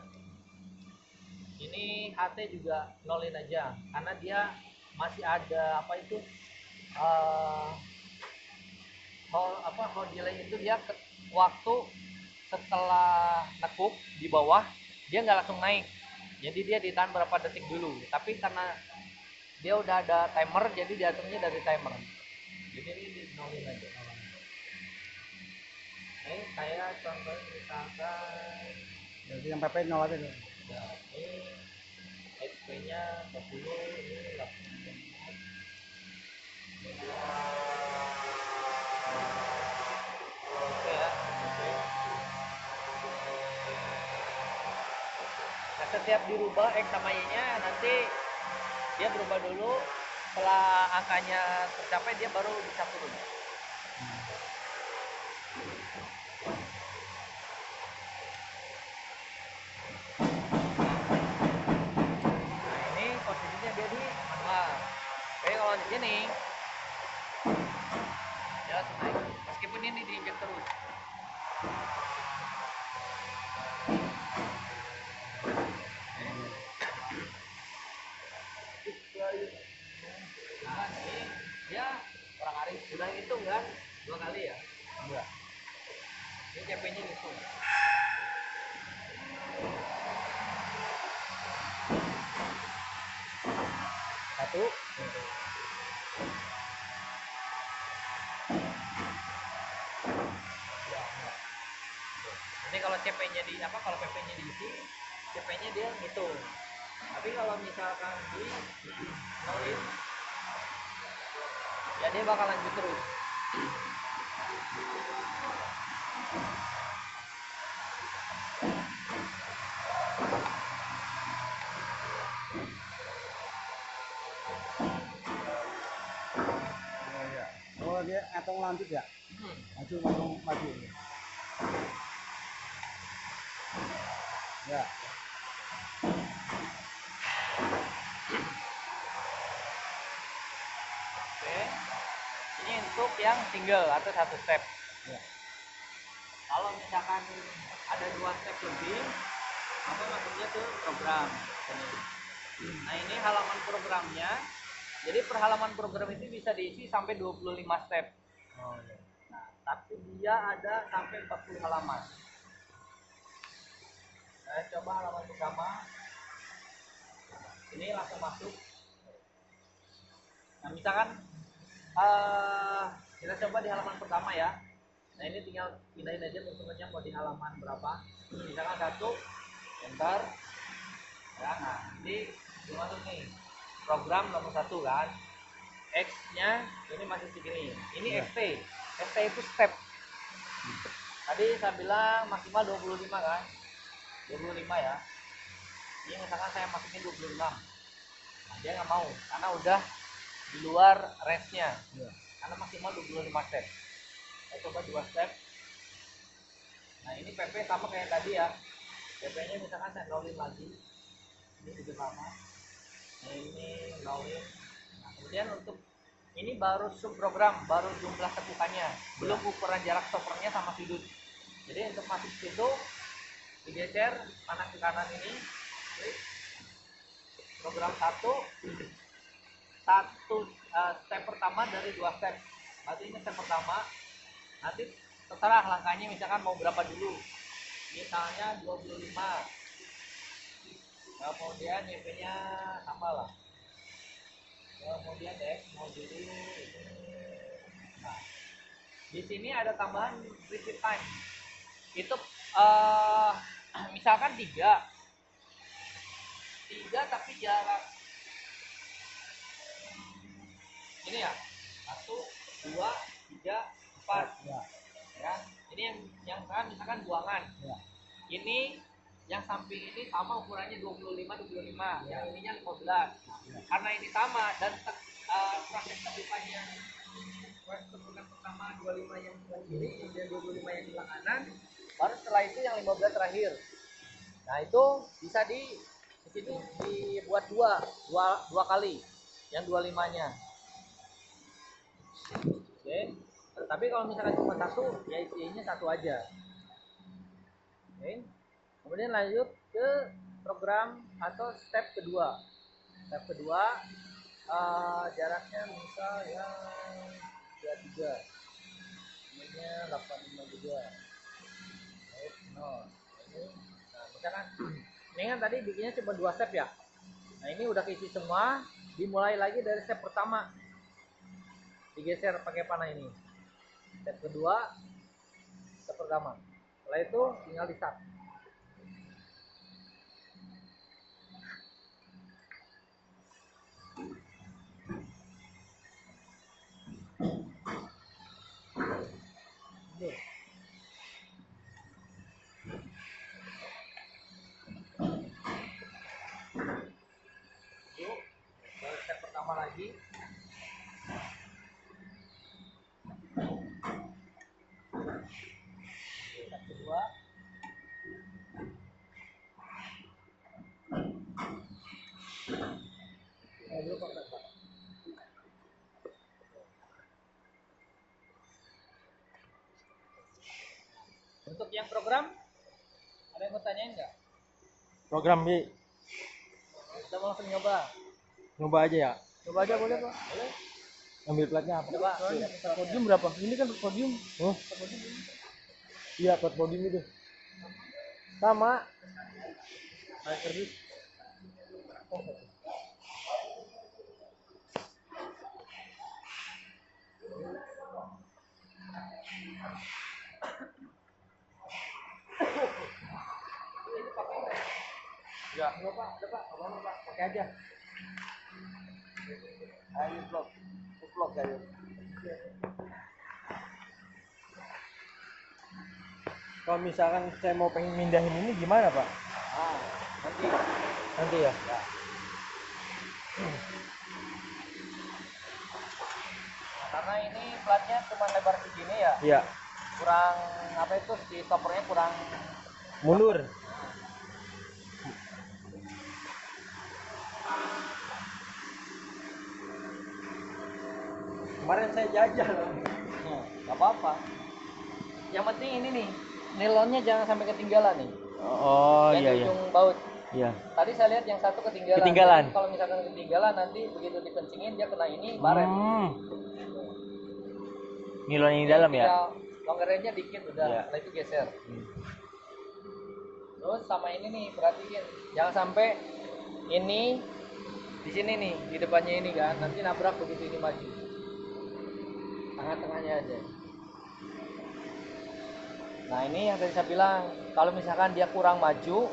Speaker 2: ini HT juga nolin aja karena dia masih ada apa itu hold delay itu dia waktu setelah nekuk di bawah dia nggak langsung naik, jadi dia ditahan berapa detik dulu, tapi karena dia udah ada timer jadi diaturnya dari timer, jadi ini dinolin aja. Saya contohin misalkan
Speaker 1: Jadi yang PP 0 aja nih.
Speaker 2: ya, ini XP nya 40, ini 8. Oke ya, oke. Nah, setiap dirubah X sama Y nya nanti dia berubah dulu, setelah angkanya tercapai dia baru bisa turun. Posisinya dia di manual. Tapi kalau di sini dia langsung naik. Meskipun ini diinjak terus. satu. Ini kalau CP-nya di apa? Kalau PP-nya diisi, CP-nya dia ngitung. Tapi kalau misalkan di nolin, ya dia bakal lanjut terus.
Speaker 1: Oh dia atau lanjut ya? Maju maju maju. Ya.
Speaker 2: Oke. Ini untuk yang single atau satu step.
Speaker 1: Ya.
Speaker 2: Kalau misalkan ada 2 step lebih, maka masuknya ke program. Nah ini halaman programnya. Jadi per halaman program itu bisa diisi sampai 25 step.
Speaker 1: Oh iya.
Speaker 2: Nah, tapi dia ada sampai 40 halaman. Saya coba halaman pertama. Ini langsung masuk. Nah misalkan kita coba di halaman pertama ya. Nah ini tinggal pindahin aja teman-temannya mau di halaman berapa. Misalkan 1, enter. Ya, nah ini masuk nih program nomor 1 kan. X-nya ini masih segini. Ini
Speaker 1: Ya.
Speaker 2: ST. ST itu step. Tadi saya bilang maksimal 25 kan. 25 ya. Ini misalkan saya masukin 26. Nah, dia nggak mau karena udah di luar range-nya.
Speaker 1: Ya.
Speaker 2: Karena maksimal 25 step. Saya coba 2 step. Nah, ini PP sama kayak tadi ya. PP-nya misalkan saya nolin lagi. Ini juga sama. Nah, ini nolin. Nah, kemudian untuk ini baru subprogram, baru jumlah tepukannya, belum ukuran jarak stoppernya sama sudut. Jadi untuk masuk situ digeser kanan ke kanan ini. Program 1 step pertama dari 2 step. Berarti ini step pertama. Nanti terserah langkahnya misalkan mau berapa dulu. Misalnya 25. Kemudian YP-nya sama lah. Kemudian X mau dulu ini. Nah, di sini ada tambahan repeat time. Itu misalkan 3 tapi jarak ini ya 1, 2, 3, 4
Speaker 1: Ya.
Speaker 2: ya. Ini yang kan misalkan buangan.
Speaker 1: Ya.
Speaker 2: Ini yang samping ini sama ukurannya 25.
Speaker 1: Ya.
Speaker 2: Yang ininya 15.
Speaker 1: Ya.
Speaker 2: Karena ini sama dan proses tepukannya proses tepukan pertama 25 yang sebelah kiri, kemudian 25 yang sebelah kanan, baru setelah itu yang 15 terakhir. Nah itu bisa di situ dibuat dua kali yang 25-nya. Oke. Tapi kalau misalkan cuma 1, ya isinya 1 aja. Oke. Kemudian lanjut ke program atau step kedua. Step kedua jaraknya misal yang 23. Ininya 85 juga. Baik, 0. Ini nah, misalkan ini kan tadi bikinnya cuma 2 step ya. Nah, ini udah keisi semua, dimulai lagi dari step pertama. Digeser pakai panah ini. Step kedua, step pertama. Setelah itu tinggal di-start. Ini. Yuk, baru step pertama lagi. Step kedua. Dulu kontak, Pak. Untuk yang program, ada yang mau tanyain nggak?
Speaker 4: Program Bi,
Speaker 2: Kita mau langsung nyoba.
Speaker 4: nyoba aja ya.
Speaker 2: Coba aja boleh Pak? Boleh.
Speaker 4: Ambil platnya apa?
Speaker 2: Coba.
Speaker 4: Podium berapa? Ini kan podium. Oh. Iya, plat podium itu. Sama. Naik kredit.
Speaker 3: Ya, enggak Pak, ada Pak, apa Pak, pakai aja. Ayo vlog ayo.
Speaker 4: Kalau misalkan saya mau pengen mindahin ini gimana Pak?
Speaker 3: Ah, nanti.
Speaker 4: Nanti ya?
Speaker 2: Karena ini platnya cuma lebar segini ya,
Speaker 4: Iya.
Speaker 2: kurang apa itu si stoppernya kurang.
Speaker 4: Mundur. Kemarin saya jajal.
Speaker 2: Nggak apa-apa. Yang penting ini nih, nilonnya jangan sampai ketinggalan nih.
Speaker 4: Oh
Speaker 2: Yang
Speaker 4: iya
Speaker 2: di
Speaker 4: iya.
Speaker 2: ujung baut.
Speaker 4: Iya.
Speaker 2: Tadi saya lihat yang satu ketinggalan.
Speaker 4: Ketinggalan.
Speaker 2: Jadi kalau misalkan ketinggalan nanti begitu dikencingin dia kena ini baret.
Speaker 4: Nilon yang di dalam ya?
Speaker 2: Longgarnya dikit udah,
Speaker 4: Iya.
Speaker 2: setelah itu geser. Terus sama ini nih perhatiin, jangan sampai ini di sini nih di depannya ini kan nanti nabrak begitu ini maju. Tengah-tengahnya aja. Nah ini yang tadi saya bilang, kalau misalkan dia kurang maju,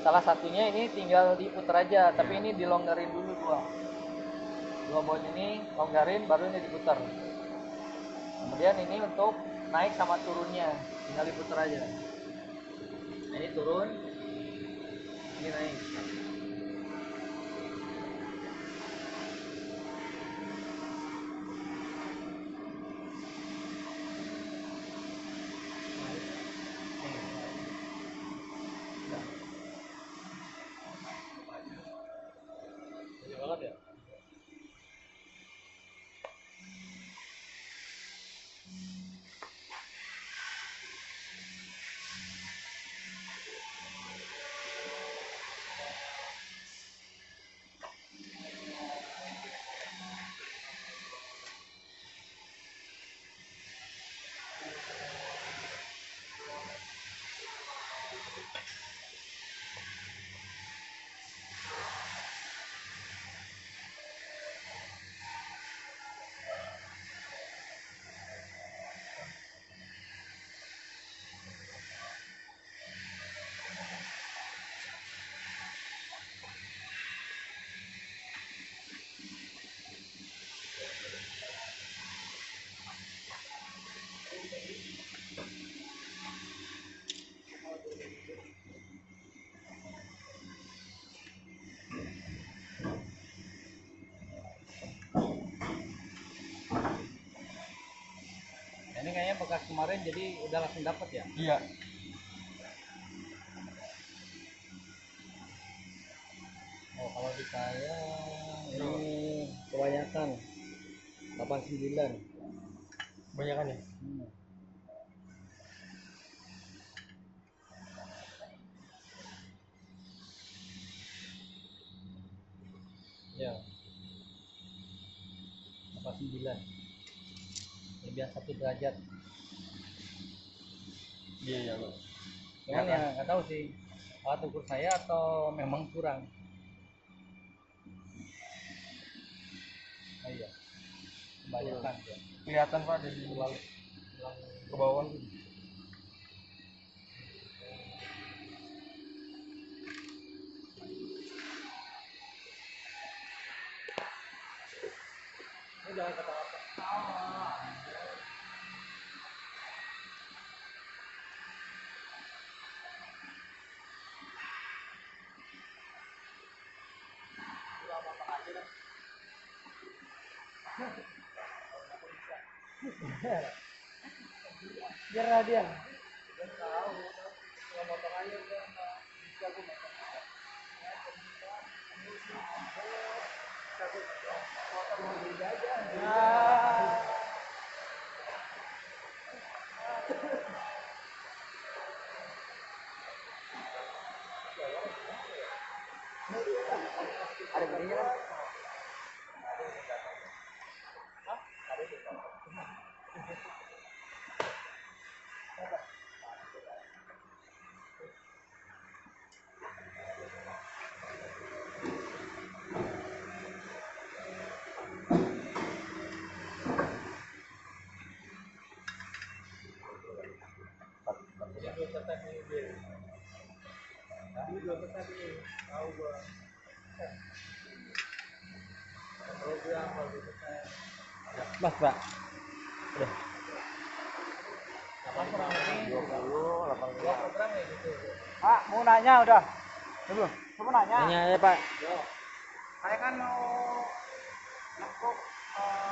Speaker 2: salah satunya ini tinggal diputar aja, tapi ini dilonggarin dulu dua baut ini longgarin, baru ini diputar. Kemudian ini untuk naik sama turunnya, tinggal diputar aja. Nah, ini turun, ini naik. Ini kayaknya bekas kemarin jadi udah langsung dapat ya.
Speaker 4: Iya.
Speaker 2: Oh kalau di saya ini kebanyakan 89.
Speaker 4: Banyakan ya?
Speaker 2: Ya. 89. Lebihan 1 derajat.
Speaker 4: Iya iya.
Speaker 2: Cuman ya nggak tahu sih alat ukur saya atau memang kurang. Oh iya. Kebanyakan ya.
Speaker 4: Kelihatan Pak dari ke bawah.
Speaker 2: Ini jangan kata-kata.
Speaker 3: Biar dia.
Speaker 1: Ada bodinya kan?
Speaker 2: persen ini. Ini 2% ini. Tahu gua. Program kalau 2%.
Speaker 1: Mas, Pak.
Speaker 2: Udah. Apa kurang lebih 2 program ya gitu.
Speaker 1: Pak, mau nanya udah. Belum. Mau nanya.
Speaker 4: Nanya ya Pak.
Speaker 1: Saya kan mau nekuk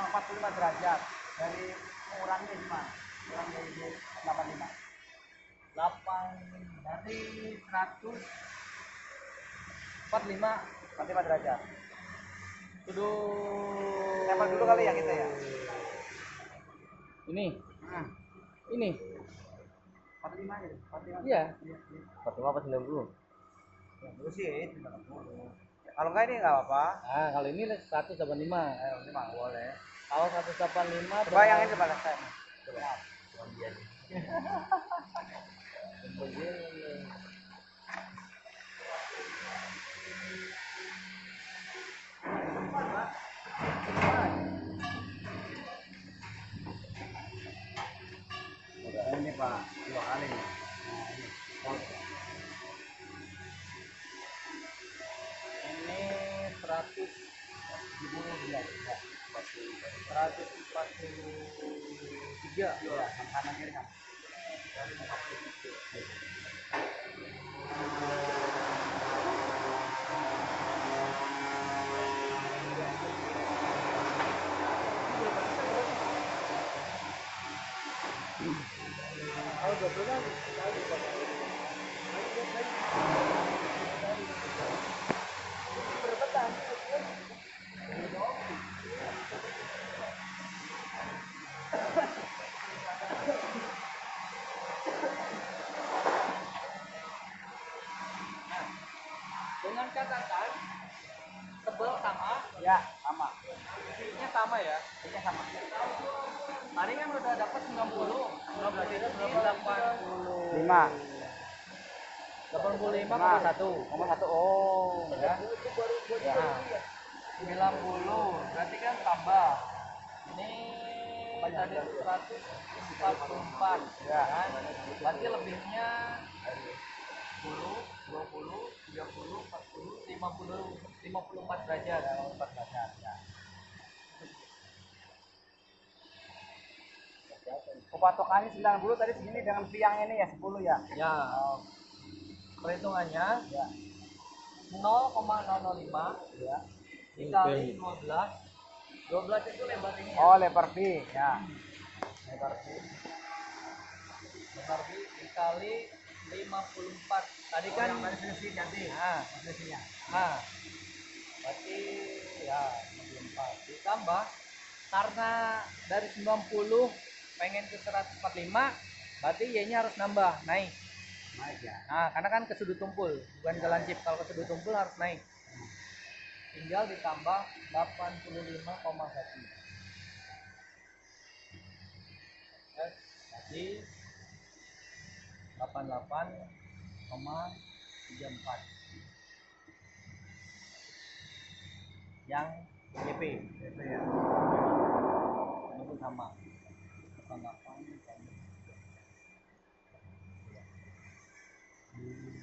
Speaker 1: 45 derajat dari mengurangi gimana? Kurang dari 85.
Speaker 2: 8 dari 145
Speaker 1: 45 derajat.
Speaker 2: kudu
Speaker 1: Nempel dulu kali ya kita ya.
Speaker 2: ini
Speaker 1: Nah,
Speaker 2: ini
Speaker 1: 45 gitu. 45.
Speaker 2: iya
Speaker 4: 45 apa 90?
Speaker 1: Ya, dulu sih itu 90. Kalau enggak ini enggak apa-apa.
Speaker 2: nah kalau ini 185
Speaker 1: Ini mah boleh.
Speaker 2: kalau 185
Speaker 1: Coba yang ini coba saya. Coba. Udah ini Pak, 2 kali nih. Nah, ini.
Speaker 2: ini 140 143
Speaker 1: Ya, kanan kiri kan.
Speaker 2: dengan catatan tebal sama
Speaker 1: Ya, sama.
Speaker 2: isinya sama ya
Speaker 1: Ini sama.
Speaker 2: tadi kan udah dapat 90 itu 80
Speaker 1: 5.
Speaker 2: 85
Speaker 1: Nah.
Speaker 2: kali 1
Speaker 1: Nomor 1. Oh,
Speaker 2: ya. Nah, 90 berarti kan tambah ini tadi 144
Speaker 1: Ya.
Speaker 2: kan berarti lebihnya 10 20 30 40 50 54 derajat
Speaker 1: 4 derajat. Ya. Patokannya 90 tadi segini dengan tiang ini ya 10 ya.
Speaker 2: ya perhitungannya
Speaker 1: Ya.
Speaker 2: 0,005
Speaker 1: Ya.
Speaker 2: dikali 12 itu lebar ini ya
Speaker 1: Oh, lebar B. Ya. Lebar B.
Speaker 2: lebar B dikali 54 tadi kan
Speaker 1: Yang tadi selisih ganti.
Speaker 2: nah
Speaker 1: Selisihnya.
Speaker 2: berarti ya 54 ditambah karena dari 90 pengen ke 145 berarti Y-nya harus nambah naik
Speaker 1: Naik ya.
Speaker 2: nah karena kan ke sudut tumpul bukan ke lancip kalau ke sudut tumpul harus naik tinggal ditambah 85,1 jadi 88,34 yang GP
Speaker 1: Itu ya.
Speaker 2: itu sama 88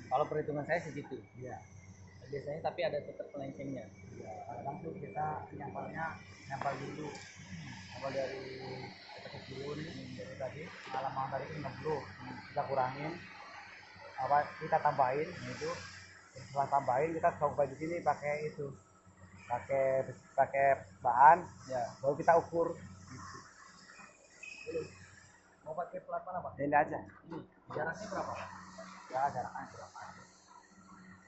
Speaker 2: kalau perhitungan saya segitu
Speaker 1: Iya.
Speaker 2: biasanya tapi ada tetap pelencengnya
Speaker 1: Iya. Kadang tuh kita nempel dulu. Nempel dari ketek dulu nih. Dari tadi halaman tadi kan 60. Kita kurangin. Apa kita tambahin itu. Setelah tambahin kita coba di sini pakai itu. Pakai bahan
Speaker 2: ya
Speaker 1: baru kita ukur
Speaker 2: mau pakai plat mana pak
Speaker 1: ini aja
Speaker 2: ini jaraknya berapa
Speaker 1: ya jaraknya berapa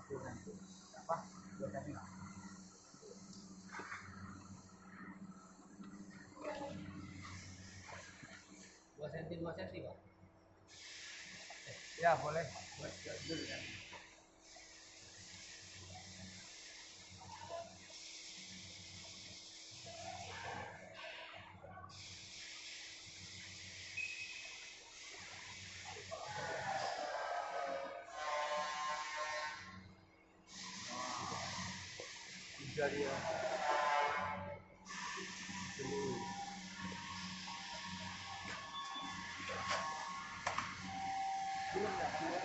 Speaker 1: aku nanti apa 2 cm
Speaker 2: 2 cm 2 cm pak
Speaker 1: ya boleh buat dulu ya. Dia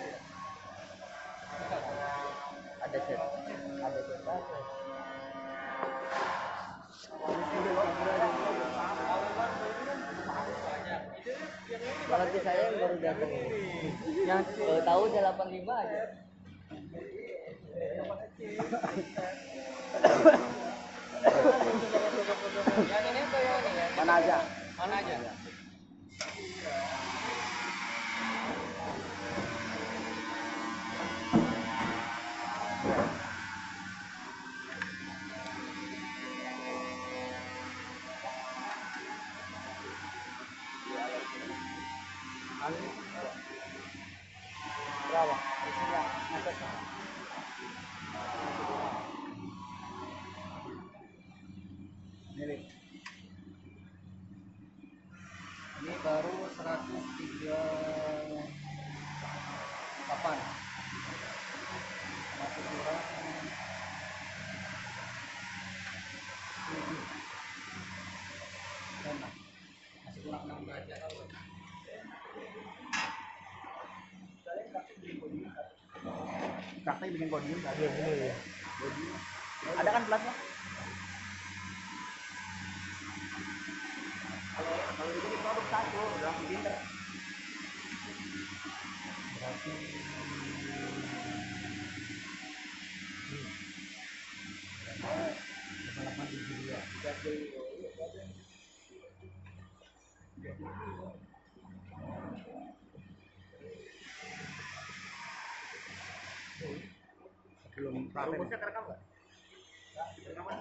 Speaker 3: Ada set.
Speaker 1: Ada berapa?
Speaker 3: Berarti saya yang baru datang ini. Yang tahu 85 aja. Yang ini atau yang ini ya?
Speaker 1: Mana aja?
Speaker 3: Mana aja?
Speaker 1: Berapa? Isinya ngecek. Milik.
Speaker 3: Ini baru 138. Masih kurang 7. Masih kurang 6 derajat.
Speaker 1: Praktek bikin podium tadi.
Speaker 4: Iya bener ya.
Speaker 1: Ada kan platnya? Kalau itu di produk satu udah langsung pinter.
Speaker 4: Berarti
Speaker 1: Belum praktek.
Speaker 2: Rumusnya kerekam nggak? Rekaman.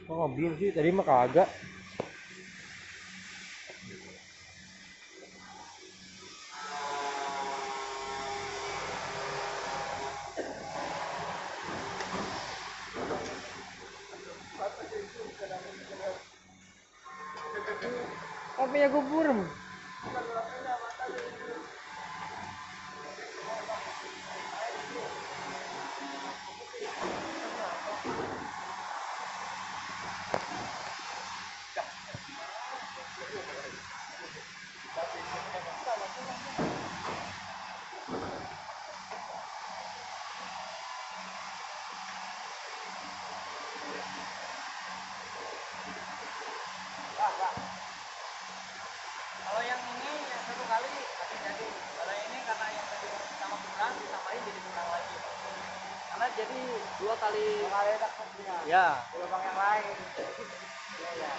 Speaker 4: kok mobil sih tadi mah kagak. Apa ya gue burem?
Speaker 2: Kalau yang ini yang satu kali pasti jadi. Kalau yang ini karena yang tadi sama kurang ditambahin jadi kurang lagi.
Speaker 3: Karena jadi 2 kali.
Speaker 1: Kali ada kopinya.
Speaker 3: Ya.
Speaker 1: Lubang yang lain. Iya ya.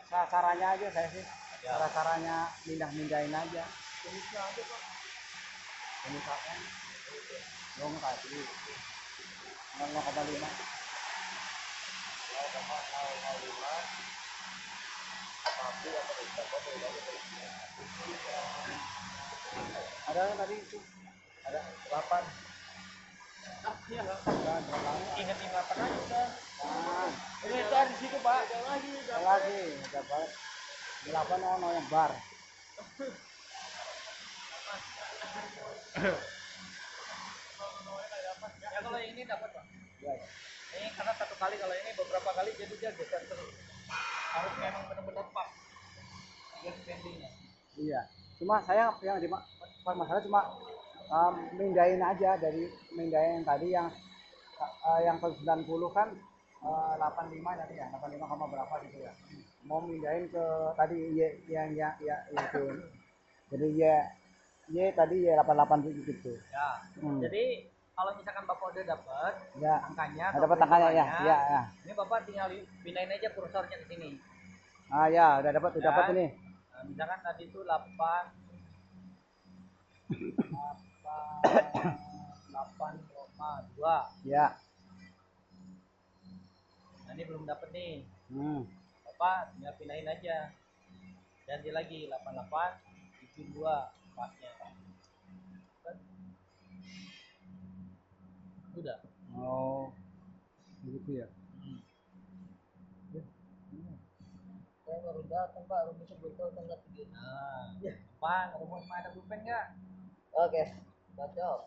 Speaker 1: Sasarannya aja saya sih. Cara-caranya mindah-mindahin aja. Misalkan dong tadi 0,5. Ada tadi itu. Ada 8.
Speaker 2: Ingat aja udah.
Speaker 1: Nah,
Speaker 3: Ini tar di situ Pak.
Speaker 1: ada lagi dapat 8 yang bar.
Speaker 2: Ya kalau yang ini dapat Pak.
Speaker 1: Ya,
Speaker 2: Ini karena satu kali, kalau ini beberapa kali jadi dia geser terus. Harus memang benar-benar pas. Dia spendingnya.
Speaker 1: iya. Cuma saya yang di masalah cuma mindahin aja dari mindahin tadi yang ke 90 kan 85 tadi ya, 85 koma berapa gitu ya. Mau mindahin ke tadi yang ya itu. Jadi Y tadi Y 88 gitu.
Speaker 2: Ya.
Speaker 1: Hmm.
Speaker 2: Jadi kalau misalkan Bapak udah dapat
Speaker 1: Ya.
Speaker 2: angkanya,
Speaker 1: Ada
Speaker 2: atau
Speaker 1: dapat angkanya ya.
Speaker 2: perhitungannya,
Speaker 1: Ya, ya.
Speaker 2: ini Bapak tinggal pindahin aja kursornya ke sini.
Speaker 1: Ah ya, udah dapat
Speaker 2: Ya.
Speaker 1: ini.
Speaker 2: Nah, misalkan tadi itu 8,2.
Speaker 1: Ya.
Speaker 2: Nah, ini belum dapat nih.
Speaker 1: Hmm.
Speaker 2: Bapak tinggal pindahin aja. Ganti lagi 88 72 pasnya. Udah.
Speaker 1: Oh. Gitu ya.
Speaker 2: Saya baru datang Pak, rumus betul tanggal 3. Nah, Pak, rumus mana pulpen nggak?
Speaker 3: Oke. Cocok.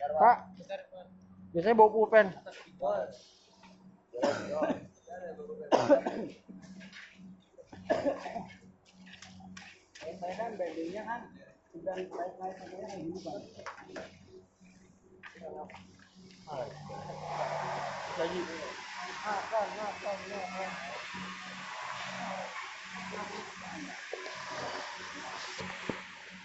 Speaker 1: Pak,
Speaker 2: Bentar, Pak.
Speaker 1: biasanya bawa pulpen.
Speaker 2: Atas keyboard.
Speaker 1: Saya kan bandingnya kan sudah naik sampai kayak gini Pak.
Speaker 3: Lagi.